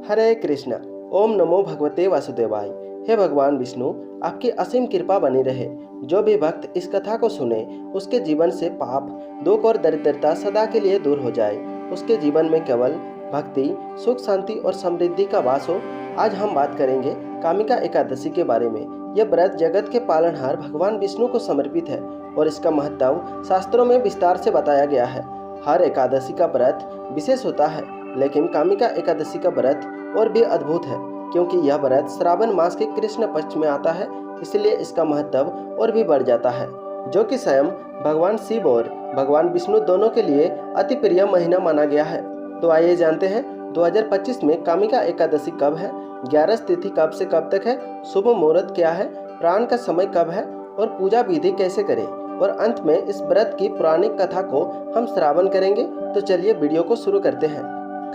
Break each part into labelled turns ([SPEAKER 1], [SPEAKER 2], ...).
[SPEAKER 1] हरे कृष्ण। ओम नमो भगवते वासुदेवाय। हे भगवान विष्णु, आपकी असीम कृपा बनी रहे। जो भी भक्त इस कथा को सुने उसके जीवन से पाप, दुख और दरिद्रता सदा के लिए दूर हो जाए। उसके जीवन में केवल भक्ति, सुख, शांति और समृद्धि का वास हो। आज हम बात करेंगे कामिका एकादशी के बारे में। यह व्रत जगत के पालनहार भगवान विष्णु को समर्पित है और इसका महत्व शास्त्रों में विस्तार से बताया गया है। हर एकादशी का व्रत विशेष होता है, लेकिन कामिका एकादशी का व्रत और भी अद्भुत है, क्योंकि यह व्रत श्रावण मास के कृष्ण पक्ष में आता है, इसलिए इसका महत्व और भी बढ़ जाता है, जो कि स्वयं भगवान शिव और भगवान विष्णु दोनों के लिए अति प्रिय महीना माना गया है। तो आइए जानते हैं 2025 में कामिका एकादशी कब है, 11 तिथि कब से कब तक है, शुभ मुहूर्त क्या है, प्राण का समय कब है और पूजा विधि कैसे करें, और अंत में इस व्रत की पौराणिक कथा को हम श्रावण करेंगे। तो चलिए वीडियो को शुरू करते हैं।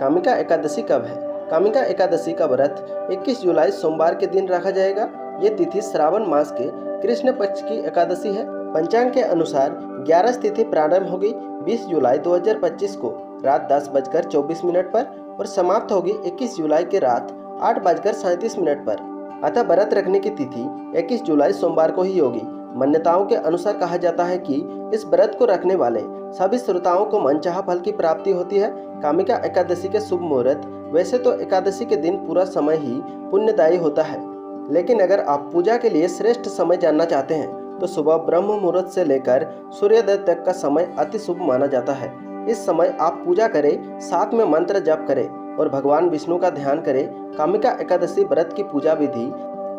[SPEAKER 1] कामिका एकादशी कब है? कामिका एकादशी का व्रत 21 जुलाई सोमवार के दिन रखा जाएगा। ये तिथि श्रावण मास के कृष्ण पक्ष की एकादशी है। पंचांग के अनुसार 11 तिथि प्रारंभ होगी 20 जुलाई 2025 को रात 10:24 पर और समाप्त होगी 21 जुलाई के रात 8:37 पर। अतः व्रत रखने की तिथि 21 जुलाई सोमवार को ही होगी। मान्यताओं के अनुसार कहा जाता है कि इस व्रत को रखने वाले सभी श्रोताओं को मनचाहा फल की प्राप्ति होती है। कामिका एकादशी के शुभ मुहूर्त, वैसे तो एकादशी के दिन पूरा समय ही पुण्यदायी होता है, लेकिन अगर आप पूजा के लिए श्रेष्ठ समय जानना चाहते हैं तो सुबह ब्रह्म मुहूर्त से लेकर सूर्योदय तक का समय अति शुभ माना जाता है। इस समय आप पूजा करें, साथ में मंत्र जप करें और भगवान विष्णु का ध्यान करें। कामिका एकादशी व्रत की पूजा विधि: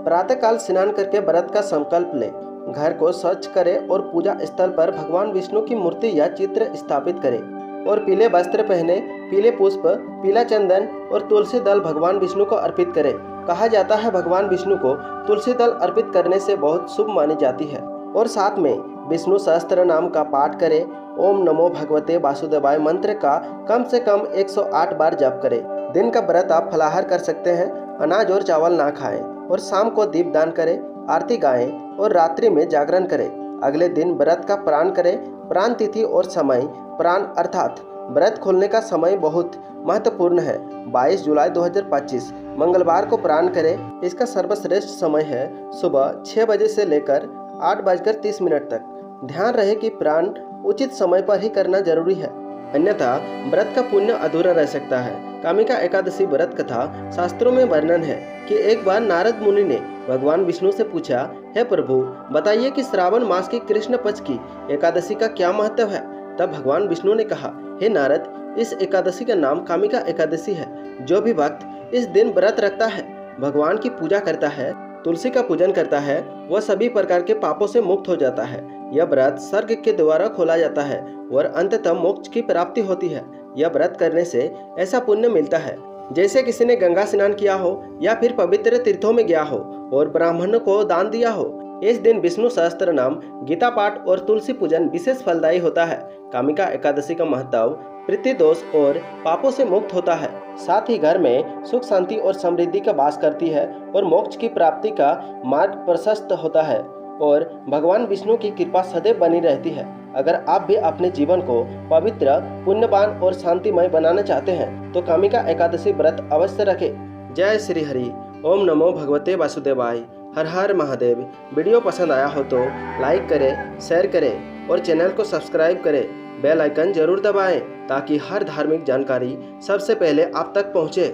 [SPEAKER 1] प्रातःकाल स्नान करके व्रत का संकल्प लें, घर को स्वच्छ करें और पूजा स्थल पर भगवान विष्णु की मूर्ति या चित्र स्थापित करें और पीले वस्त्र पहने, पीले पुष्प, पीला चंदन और तुलसी दल भगवान विष्णु को अर्पित करें। कहा जाता है भगवान विष्णु को तुलसी दल अर्पित करने से बहुत शुभ मानी जाती है। और साथ में विष्णु सहस्त्र नाम का पाठ करें। ओम नमो भगवते वासुदेवाय मंत्र का कम से कम 108 बार जप करें। दिन का व्रत आप फलाहार कर सकते हैं, अनाज और चावल ना खाएं और शाम को दीपदान करें, आरती गाएं और रात्रि में जागरण करें। अगले दिन व्रत का प्राण करें। प्राण तिथि और समय: प्राण अर्थात व्रत खोलने का समय बहुत महत्वपूर्ण है। 22 जुलाई 2025 मंगलवार को प्राण करें। इसका सर्वश्रेष्ठ समय है सुबह 6 बजे से लेकर 8:30 तक। ध्यान रहे कि प्राण उचित समय पर ही करना जरूरी है, अन्यथा व्रत का पुण्य अधूरा रह सकता है। कामिका एकादशी व्रत कथा शास्त्रों में वर्णन है कि एक बार नारद मुनि ने भगवान विष्णु से पूछा, हे प्रभु, बताइए कि श्रावण मास की कृष्ण पक्ष की एकादशी का क्या महत्व है। तब भगवान विष्णु ने कहा, हे नारद, इस एकादशी का नाम कामिका एकादशी है। जो भी भक्त इस दिन व्रत रखता है, भगवान की पूजा करता है, तुलसी का पूजन करता है, वह सभी प्रकार के पापों से मुक्त हो जाता है। यह व्रत स्वर्ग के द्वारा खोला जाता है और अंततः मोक्ष की प्राप्ति होती है। यह व्रत करने से ऐसा पुण्य मिलता है जैसे किसी ने गंगा स्नान किया हो या फिर पवित्र तीर्थों में गया हो और ब्राह्मण को दान दिया हो। इस दिन विष्णु सहस्त्र नाम, गीता पाठ और तुलसी पूजन विशेष फलदायी होता है। कामिका एकादशी का महत्व: पितृ दोष और पापों से मुक्त होता है, साथ ही घर में सुख, शांति और समृद्धि का वास करती है और मोक्ष की प्राप्ति का मार्ग प्रशस्त होता है और भगवान विष्णु की कृपा सदैव बनी रहती है। अगर आप भी अपने जीवन को पवित्र, पुण्यवान और शांतिमय बनाना चाहते हैं तो कामिका एकादशी व्रत अवश्य रखें। जय श्री हरि। ओम नमो भगवते वासुदेवाय। हर हर महादेव। वीडियो पसंद आया हो तो लाइक करें, शेयर करें और चैनल को सब्सक्राइब करें। बेल आइकन जरूर दबाएं ताकि हर धार्मिक जानकारी सबसे पहले आप तक पहुँचे।